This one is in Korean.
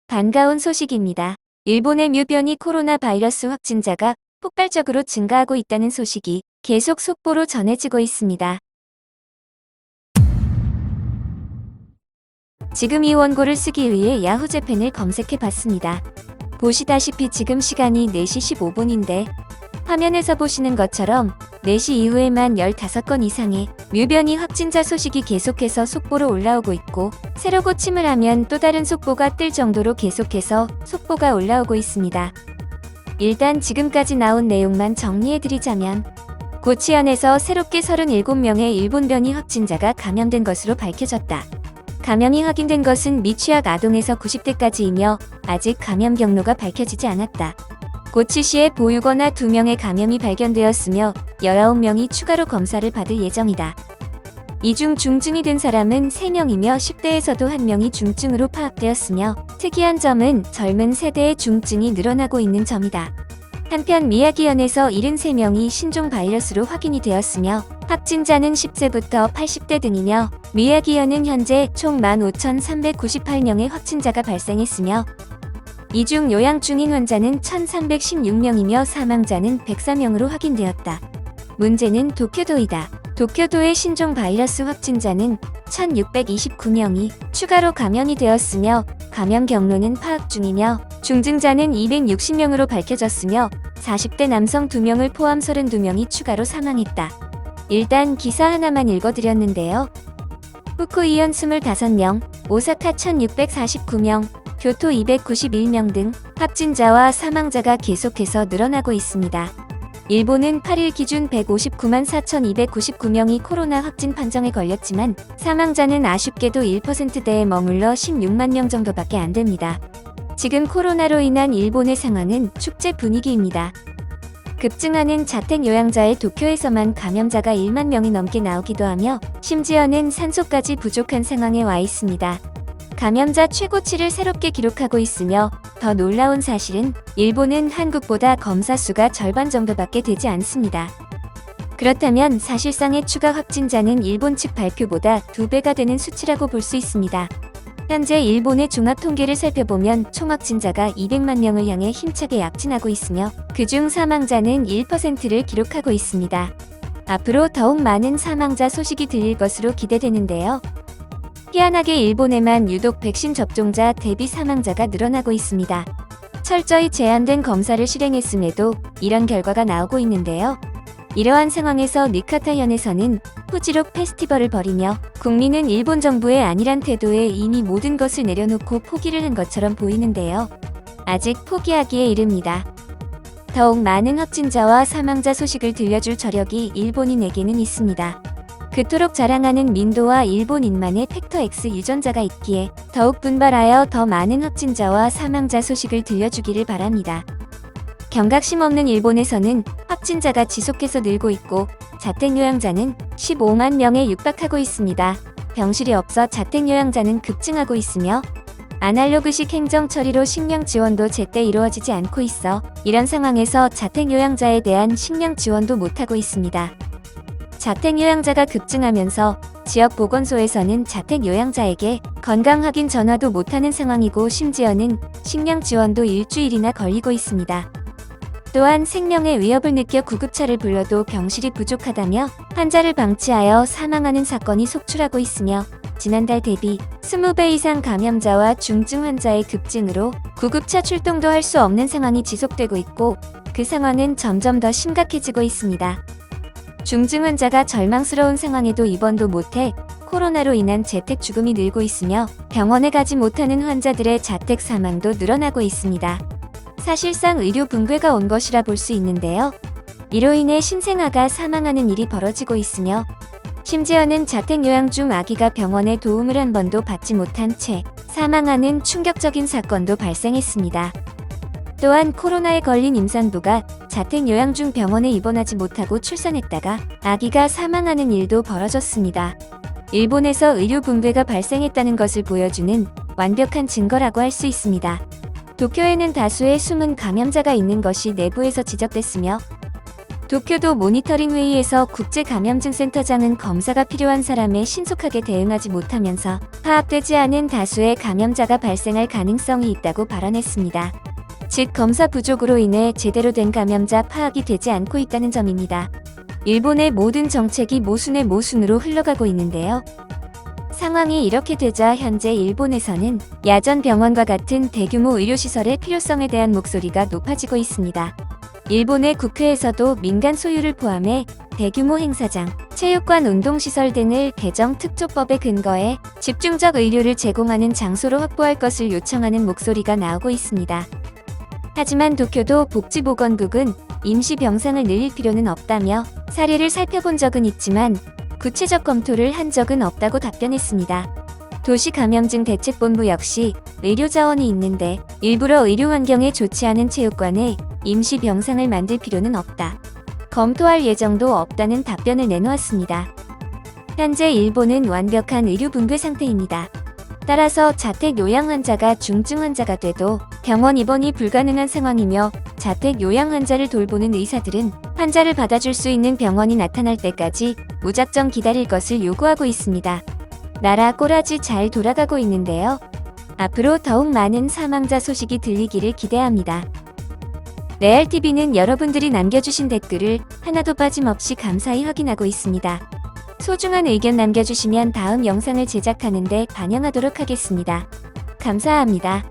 반가운 소식입니다. 일본의 뮤변이 코로나 바이러스 확진자가 폭발적으로 증가하고 있다는 소식이 계속 속보로 전해지고 있습니다. 지금 이 원고를 쓰기 위해 야후 재팬을 검색해 봤습니다. 보시다시피 지금 시간이 4시 15분인데 화면에서 보시는 것처럼 4시 이후에만 15건 이상의 뮤변이 확진자 소식이 계속해서 속보로 올라오고 있고, 새로 고침을 하면 또 다른 속보가 뜰 정도로 계속해서 속보가 올라오고 있습니다. 일단 지금까지 나온 내용만 정리해드리자면, 고치현에서 새롭게 37명의 일본 변이 확진자가 감염된 것으로 밝혀졌다. 감염이 확인된 것은 미취학 아동에서 90대까지이며 아직 감염 경로가 밝혀지지 않았다. 고치시에 보육원화 2명의 감염이 발견되었으며 19명이 추가로 검사를 받을 예정이다. 이 중 중증이 된 사람은 3명이며 10대에서도 1명이 중증으로 파악되었으며, 특이한 점은 젊은 세대의 중증이 늘어나고 있는 점이다. 한편 미야기현에서 73명이 신종 바이러스로 확인이 되었으며 확진자는 10세부터 80대 등이며, 미야기현은 현재 총 15,398명의 확진자가 발생했으며 이 중 요양 중인 환자는 1,316명이며 사망자는 104명으로 확인되었다. 문제는 도쿄도이다. 도쿄도의 신종 바이러스 확진자는 1,629명이 추가로 감염이 되었으며 감염 경로는 파악 중이며 중증자는 260명으로 밝혀졌으며 40대 남성 2명을 포함 32명이 추가로 사망했다. 일단 기사 하나만 읽어드렸는데요. 후쿠이현 25명, 오사카 1,649명, 교토 291명 등 확진자와 사망자가 계속해서 늘어나고 있습니다. 일본은 8일 기준 159만 4,299명이 코로나 확진 판정에 걸렸지만 사망자는 아쉽게도 1%대에 머물러 16만 명 정도밖에 안 됩니다. 지금 코로나로 인한 일본의 상황은 축제 분위기입니다. 급증하는 자택 요양자의 도쿄에서만 감염자가 1만 명이 넘게 나오기도 하며 심지어는 산소까지 부족한 상황에 와 있습니다. 감염자 최고치를 새롭게 기록하고 있으며 더 놀라운 사실은 일본은 한국보다 검사 수가 절반 정도밖에 되지 않습니다. 그렇다면 사실상의 추가 확진자는 일본 측 발표보다 2배가 되는 수치라고 볼 수 있습니다. 현재 일본의 종합 통계를 살펴보면 총 확진자가 200만 명을 향해 힘차게 약진하고 있으며 그중 사망자는 1%를 기록하고 있습니다. 앞으로 더욱 많은 사망자 소식이 들릴 것으로 기대되는데요. 희한하게 일본에만 유독 백신 접종자 대비 사망자가 늘어나고 있습니다. 철저히 제한된 검사를 실행했음에도 이런 결과가 나오고 있는데요. 이러한 상황에서 니카타현에서는 후지록 페스티벌을 벌이며 국민은 일본 정부의 안일한 태도에 이미 모든 것을 내려놓고 포기를 한 것처럼 보이는데요. 아직 포기하기에 이릅니다. 더욱 많은 확진자와 사망자 소식을 들려줄 저력이 일본인에게는 있습니다. 그토록 자랑하는 민도와 일본인만의 팩터 X 유전자가 있기에 더욱 분발하여 더 많은 확진자와 사망자 소식을 들려주기를 바랍니다. 경각심 없는 일본에서는 확진자가 지속해서 늘고 있고 자택요양자는 15만 명에 육박하고 있습니다. 병실이 없어 자택요양자는 급증하고 있으며 아날로그식 행정 처리로 식량 지원도 제때 이루어지지 않고 있어 이런 상황에서 자택요양자에 대한 식량 지원도 못하고 있습니다. 자택요양자가 급증하면서 지역 보건소에서는 자택요양자에게 건강확인 전화도 못하는 상황이고 심지어는 식량 지원도 일주일이나 걸리고 있습니다. 또한 생명의 위협을 느껴 구급차를 불러도 병실이 부족하다며 환자를 방치하여 사망하는 사건이 속출하고 있으며 지난달 대비 20배 이상 감염자와 중증 환자의 급증으로 구급차 출동도 할 수 없는 상황이 지속되고 있고 그 상황은 점점 더 심각해지고 있습니다. 중증 환자가 절망스러운 상황에도 입원도 못해 코로나로 인한 재택 죽음이 늘고 있으며 병원에 가지 못하는 환자들의 자택 사망도 늘어나고 있습니다. 사실상 의료 붕괴가 온 것이라 볼 수 있는데요. 이로 인해 신생아가 사망하는 일이 벌어지고 있으며 심지어는 자택 요양 중 아기가 병원의 도움을 한 번도 받지 못한 채 사망하는 충격적인 사건도 발생했습니다. 또한 코로나에 걸린 임산부가 자택 요양 중 병원에 입원하지 못하고 출산했다가 아기가 사망하는 일도 벌어졌습니다. 일본에서 의료 붕괴가 발생했다는 것을 보여주는 완벽한 증거라고 할 수 있습니다. 도쿄에는 다수의 숨은 감염자가 있는 것이 내부에서 지적됐으며 도쿄도 모니터링 회의에서 국제감염증센터장은 검사가 필요한 사람에 신속하게 대응하지 못하면서 파악되지 않은 다수의 감염자가 발생할 가능성이 있다고 발언했습니다. 즉 검사 부족으로 인해 제대로 된 감염자 파악이 되지 않고 있다는 점입니다. 일본의 모든 정책이 모순의 모순으로 흘러가고 있는데요. 상황이 이렇게 되자 현재 일본에서는 야전 병원과 같은 대규모 의료시설의 필요성에 대한 목소리가 높아지고 있습니다. 일본의 국회에서도 민간 소유를 포함해 대규모 행사장, 체육관, 운동시설 등을 개정 특조법에 근거해 집중적 의료를 제공하는 장소로 확보할 것을 요청하는 목소리가 나오고 있습니다. 하지만 도쿄도 복지보건국은 임시 병상을 늘릴 필요는 없다며 사례를 살펴본 적은 있지만 구체적 검토를 한 적은 없다고 답변했습니다. 도시감염증대책본부 역시 의료 자원이 있는데 일부러 의료 환경에 좋지 않은 체육관에 임시 병상을 만들 필요는 없다. 검토할 예정도 없다는 답변을 내놓았습니다. 현재 일본은 완벽한 의료 붕괴 상태입니다. 따라서 자택 요양 환자가 중증 환자가 돼도 병원 입원이 불가능한 상황이며 자택 요양 환자를 돌보는 의사들은 환자를 받아줄 수 있는 병원이 나타날 때까지 무작정 기다릴 것을 요구하고 있습니다. 나라 꼬라지 잘 돌아가고 있는데요. 앞으로 더욱 많은 사망자 소식이 들리기를 기대합니다. 레알TV는 여러분들이 남겨주신 댓글을 하나도 빠짐없이 감사히 확인하고 있습니다. 소중한 의견 남겨주시면 다음 영상을 제작하는 데 반영하도록 하겠습니다. 감사합니다.